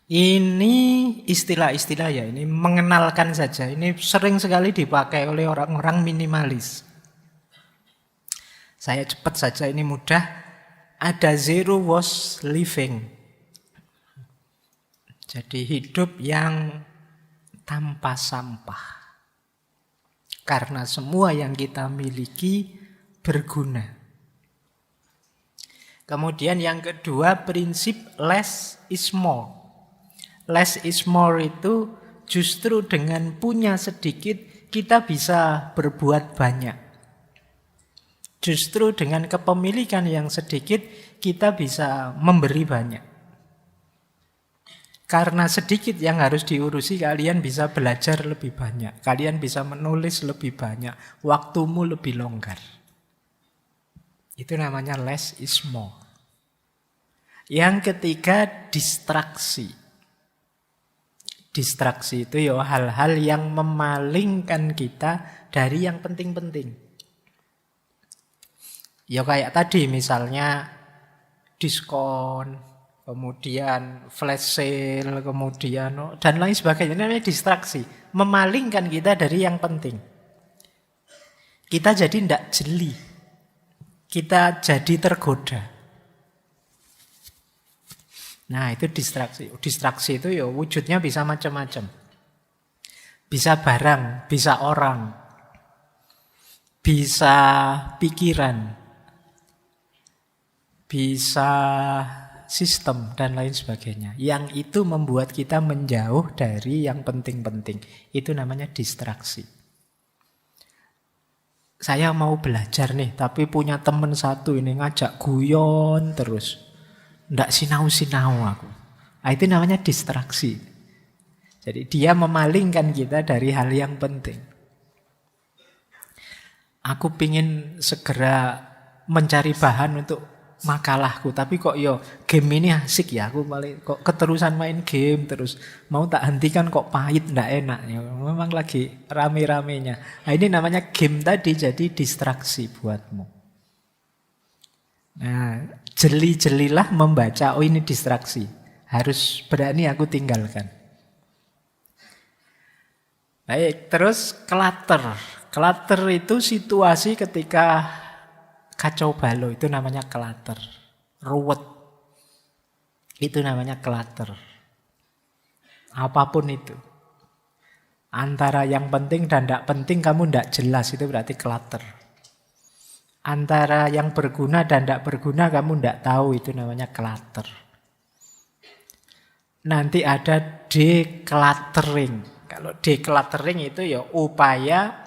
Ini istilah-istilah ya, ini mengenalkan saja. Ini sering sekali dipakai oleh orang-orang minimalis. Saya cepat saja, ini mudah. Ada zero waste living. Jadi hidup yang tanpa sampah. Karena semua yang kita miliki berguna. Kemudian yang kedua, prinsip less is more. Less is more itu justru dengan punya sedikit kita bisa berbuat banyak. Justru dengan kepemilikan yang sedikit kita bisa memberi banyak. Karena sedikit yang harus diurusi, kalian bisa belajar lebih banyak. Kalian bisa menulis lebih banyak. Waktumu lebih longgar. Itu namanya less is more. Yang ketiga, distraksi. Distraksi itu ya hal-hal yang memalingkan kita dari yang penting-penting. Ya kayak tadi misalnya diskon, kemudian flash sale, kemudian dan lain sebagainya. Ini namanya distraksi. Memalingkan kita dari yang penting. Kita jadi tidak jeli. Kita jadi tergoda. Nah itu distraksi. Distraksi itu ya wujudnya bisa macam-macam. Bisa barang, bisa orang, bisa pikiran, bisa sistem dan lain sebagainya. Yang itu membuat kita menjauh dari yang penting-penting. Itu namanya distraksi. Saya mau belajar nih, tapi punya teman satu ini ngajak guyon terus. Nggak sinau-sinau aku. Nah, itu namanya distraksi. Jadi dia memalingkan kita dari hal yang penting. Aku pingin segera mencari bahan untuk makalahku, tapi kok game ini asik ya, aku paling kok keterusan main game terus, mau tak hentikan kok pahit, ndak enak ya. Memang lagi rame-ramenya. Nah, ini namanya game tadi jadi distraksi buatmu. Nah, jeli-jelilah membaca, oh ini distraksi. Harus berani aku tinggalkan. Baik, terus clutter. Clutter itu situasi ketika kacau balau, itu namanya clutter. Ruwet. Itu namanya clutter. Apapun itu. Antara yang penting dan tidak penting kamu tidak jelas, itu berarti clutter. Antara yang berguna dan tidak berguna kamu tidak tahu, itu namanya clutter. Nanti ada decluttering. Kalau decluttering itu ya upaya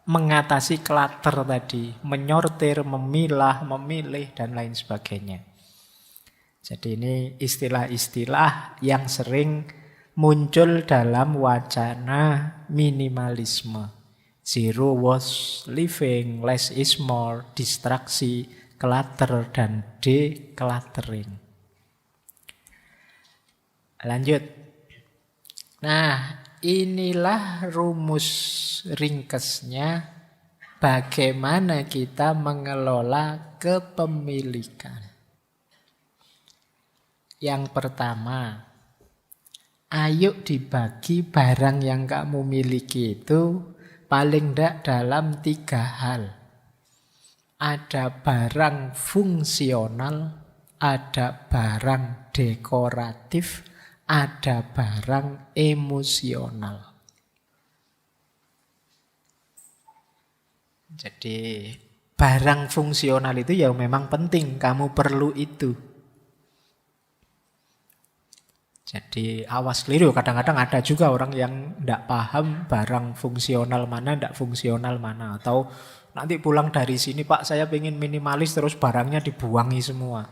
mengatasi clutter tadi, menyortir, memilah, memilih dan lain sebagainya. Jadi ini istilah-istilah yang sering muncul dalam wacana minimalisme. Zero waste living, less is more, distraksi, clutter, dan decluttering. Lanjut. Nah, inilah rumus ringkasnya bagaimana kita mengelola kepemilikan. Yang pertama, ayo dibagi barang yang kamu miliki itu paling tidak dalam 3 hal. Ada barang fungsional, ada barang dekoratif, ada barang emosional. Jadi barang fungsional itu ya memang penting, kamu perlu itu. Jadi awas keliru, kadang-kadang ada juga orang yang tidak paham barang fungsional mana, tidak fungsional mana. Atau nanti pulang dari sini, Pak saya pengen minimalis terus barangnya dibuangi semua.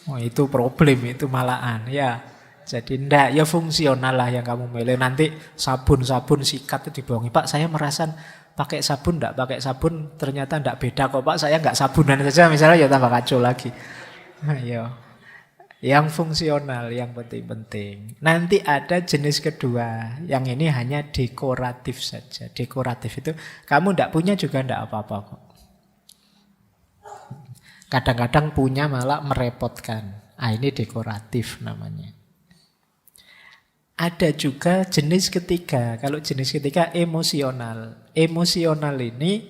Oh itu problem, itu malahan ya. Jadi ndak ya fungsional lah yang kamu milih. Nanti sabun-sabun sikat itu dibuangi. Pak saya merasa pakai sabun ndak pakai sabun ternyata ndak beda kok Pak. Saya nggak sabunan saja misalnya ya tambah kacau lagi. Ayo. Yang fungsional, yang penting-penting. Nanti ada jenis kedua, yang ini hanya dekoratif saja. Dekoratif itu kamu tidak punya juga tidak apa-apa kok. Kadang-kadang punya malah merepotkan. Ini dekoratif namanya. Ada juga jenis ketiga. Kalau jenis ketiga emosional. Emosional ini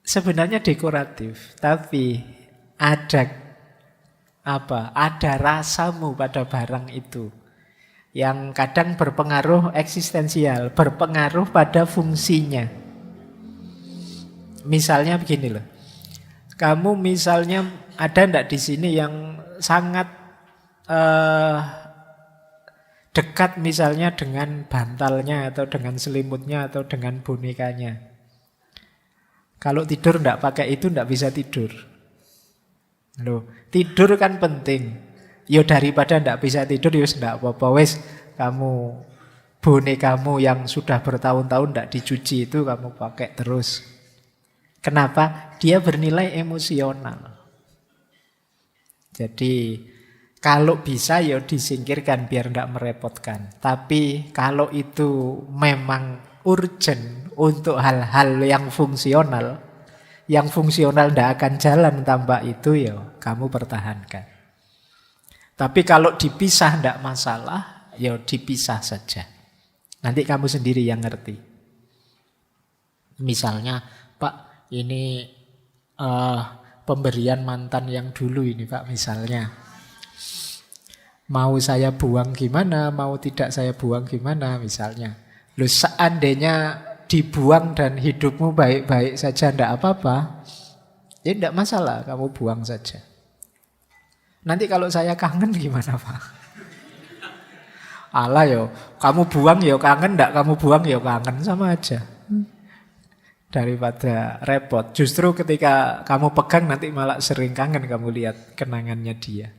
sebenarnya dekoratif, tapi ada apa? Ada rasamu pada barang itu yang kadang berpengaruh eksistensial, berpengaruh pada fungsinya. Misalnya begini loh. Kamu misalnya ada enggak di sini yang sangat dekat misalnya dengan bantalnya atau dengan selimutnya atau dengan bonekanya. Kalau tidur enggak pakai itu enggak bisa tidur. Loh, tidur kan penting. Ya daripada enggak bisa tidur ya enggak apa-apa wes kamu bonekamu yang sudah bertahun-tahun enggak dicuci itu kamu pakai terus. Kenapa? Dia bernilai emosional. Jadi kalau bisa ya disingkirkan biar enggak merepotkan. Tapi kalau itu memang urgent untuk hal-hal yang fungsional enggak akan jalan tanpa itu ya kamu pertahankan. Tapi kalau dipisah enggak masalah, ya dipisah saja. Nanti kamu sendiri yang ngerti. Misalnya, Pak, ini pemberian mantan yang dulu ini Pak misalnya. Mau saya buang gimana, mau tidak saya buang gimana misalnya. Loh seandainya dibuang dan hidupmu baik-baik saja tidak apa-apa, ya tidak masalah kamu buang saja. Nanti kalau saya kangen gimana Pak? Alah yo, kamu buang yo kangen, tidak kamu buang yo kangen, sama aja. Daripada repot. Justru ketika kamu pegang nanti malah sering kangen kamu lihat kenangannya dia.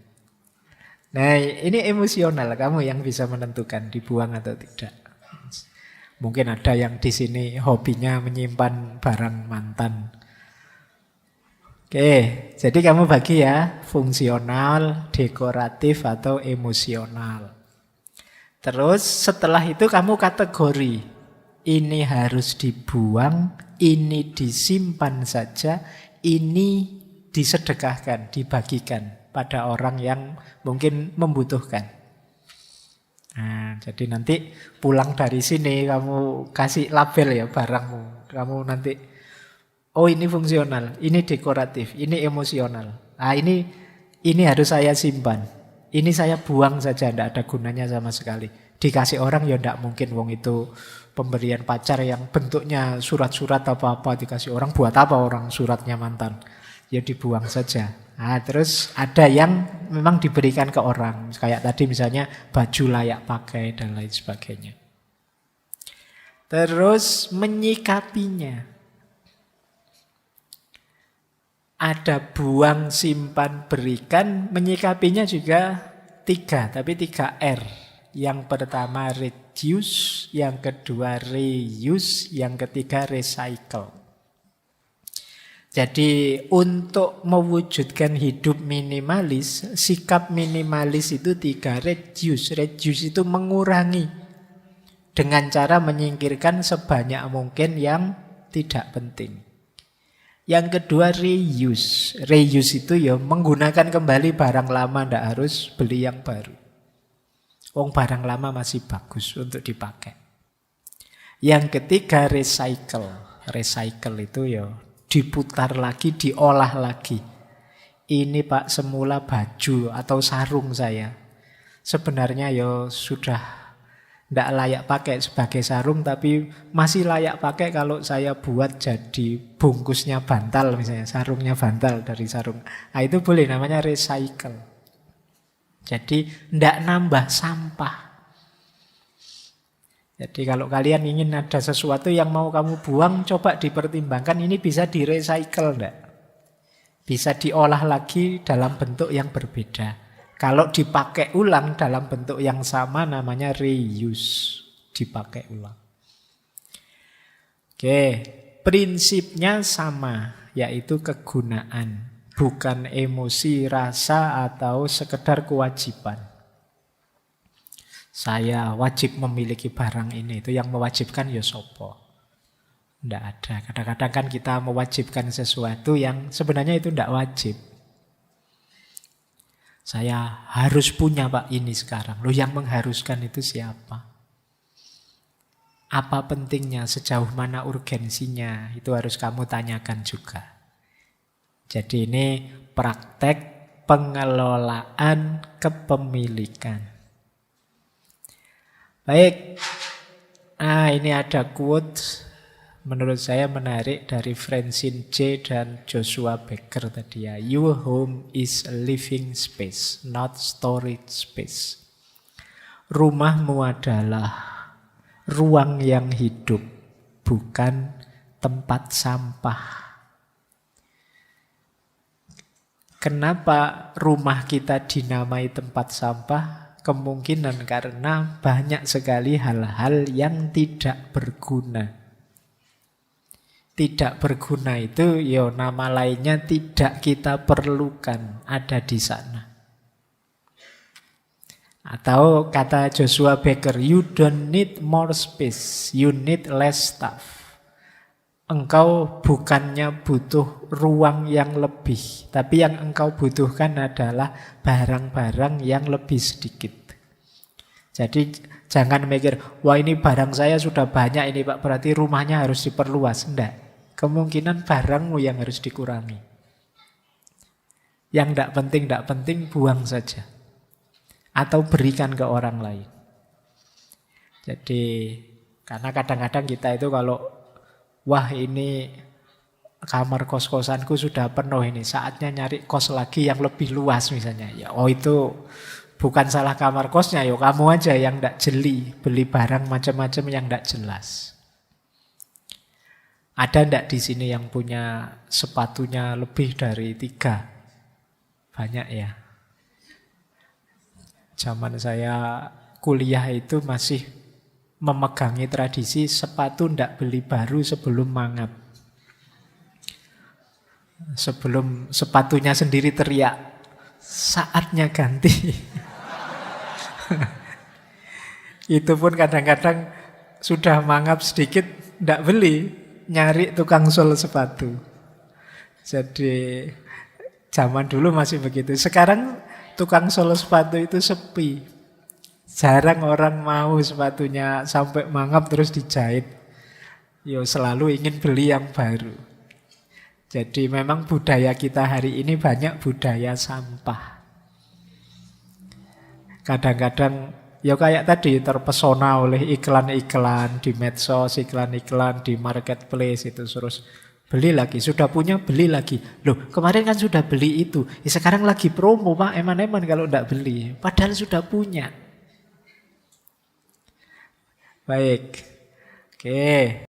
Nah ini emosional, kamu yang bisa menentukan dibuang atau tidak. Mungkin ada yang di sini hobinya menyimpan barang mantan. Oke, jadi kamu bagi ya fungsional, dekoratif atau emosional. Terus setelah itu kamu kategori. Ini harus dibuang, ini disimpan saja, ini disedekahkan, dibagikan pada orang yang mungkin membutuhkan. Nah, jadi nanti pulang dari sini kamu kasih label ya barangmu. Kamu nanti, oh ini fungsional, ini dekoratif, ini emosional. Nah ini harus saya simpan. Ini saya buang saja, tidak ada gunanya sama sekali. Dikasih orang ya tidak mungkin, wong itu pemberian pacar yang bentuknya surat-surat apa-apa dikasih orang, buat apa orang suratnya mantan? Ya dibuang saja. Nah, terus ada yang memang diberikan ke orang. Kayak tadi misalnya baju layak pakai dan lain sebagainya. Terus menyikapinya. Ada buang, simpan, berikan. Menyikapinya juga 3, tapi 3R. Yang pertama reduce, yang kedua reuse, yang ketiga recycle. Jadi untuk mewujudkan hidup minimalis, sikap minimalis itu 3, reduce. Reduce itu mengurangi dengan cara menyingkirkan sebanyak mungkin yang tidak penting. Yang kedua reuse. Reuse itu ya menggunakan kembali barang lama, tidak harus beli yang baru. Wong barang lama masih bagus untuk dipakai. Yang ketiga recycle. Recycle itu ya diputar lagi, diolah lagi. Ini Pak semula baju atau sarung saya. Sebenarnya ya sudah tidak layak pakai sebagai sarung, tapi masih layak pakai kalau saya buat jadi bungkusnya bantal misalnya, sarungnya bantal dari sarung. Nah itu boleh, namanya recycle. Jadi tidak nambah sampah. Jadi kalau kalian ingin ada sesuatu yang mau kamu buang, coba dipertimbangkan ini bisa di-recycle enggak? Bisa diolah lagi dalam bentuk yang berbeda. Kalau dipakai ulang dalam bentuk yang sama namanya reuse, dipakai ulang. Oke, prinsipnya sama, yaitu kegunaan, bukan emosi, rasa, atau sekedar kewajiban. Saya wajib memiliki barang ini, itu yang mewajibkan ya sopo. Tidak ada. Kadang-kadang kan kita mewajibkan sesuatu yang sebenarnya itu tidak wajib. Saya harus punya Pak ini sekarang. Loh, yang mengharuskan itu siapa? Apa pentingnya, sejauh mana urgensinya? Itu harus kamu tanyakan juga. Jadi ini praktek pengelolaan kepemilikan. Baik. Nah, ini ada quote menurut saya menarik dari Francine J. dan Joshua Becker tadi ya. Your home is a living space, not storage space. Rumahmu adalah ruang yang hidup, bukan tempat sampah. Kenapa rumah kita dinamai tempat sampah? Kemungkinan karena banyak sekali hal-hal yang tidak berguna. Tidak berguna itu, yo nama lainnya tidak kita perlukan ada di sana. Atau kata Joshua Becker, you don't need more space, you need less stuff. Engkau bukannya butuh ruang yang lebih, tapi yang engkau butuhkan adalah barang-barang yang lebih sedikit. Jadi jangan mikir, wah ini barang saya sudah banyak ini Pak, berarti rumahnya harus diperluas. Enggak. Kemungkinan barangmu yang harus dikurangi. Yang tidak penting buang saja. Atau berikan ke orang lain. Jadi, karena kadang-kadang kita itu kalau, wah ini kamar kos-kosanku sudah penuh ini, saatnya nyari kos lagi yang lebih luas misalnya. Ya, oh itu bukan salah kamar kosnya, yo kamu aja yang tidak jeli, beli barang macam-macam yang tidak jelas. Ada ndak di sini yang punya sepatunya lebih dari 3? Banyak ya. Zaman saya kuliah itu masih memegangi tradisi sepatu ndak beli baru sebelum mangap. Sebelum sepatunya sendiri teriak, saatnya ganti. Itu pun kadang-kadang sudah mangap sedikit, ndak beli. Nyari tukang sol sepatu. Jadi zaman dulu masih begitu. Sekarang tukang sol sepatu itu sepi. Jarang orang mau sepatunya sampai mangap terus dijahit. Yo selalu ingin beli yang baru. Jadi memang budaya kita hari ini banyak budaya sampah. Kadang-kadang ya kayak tadi terpesona oleh iklan-iklan di medsos, iklan-iklan di marketplace itu terus beli lagi, sudah punya beli lagi. Loh, kemarin kan sudah beli itu. Ya, sekarang lagi promo, Pak. Eman-eman kalau enggak beli. Padahal sudah punya. Baik. Oke.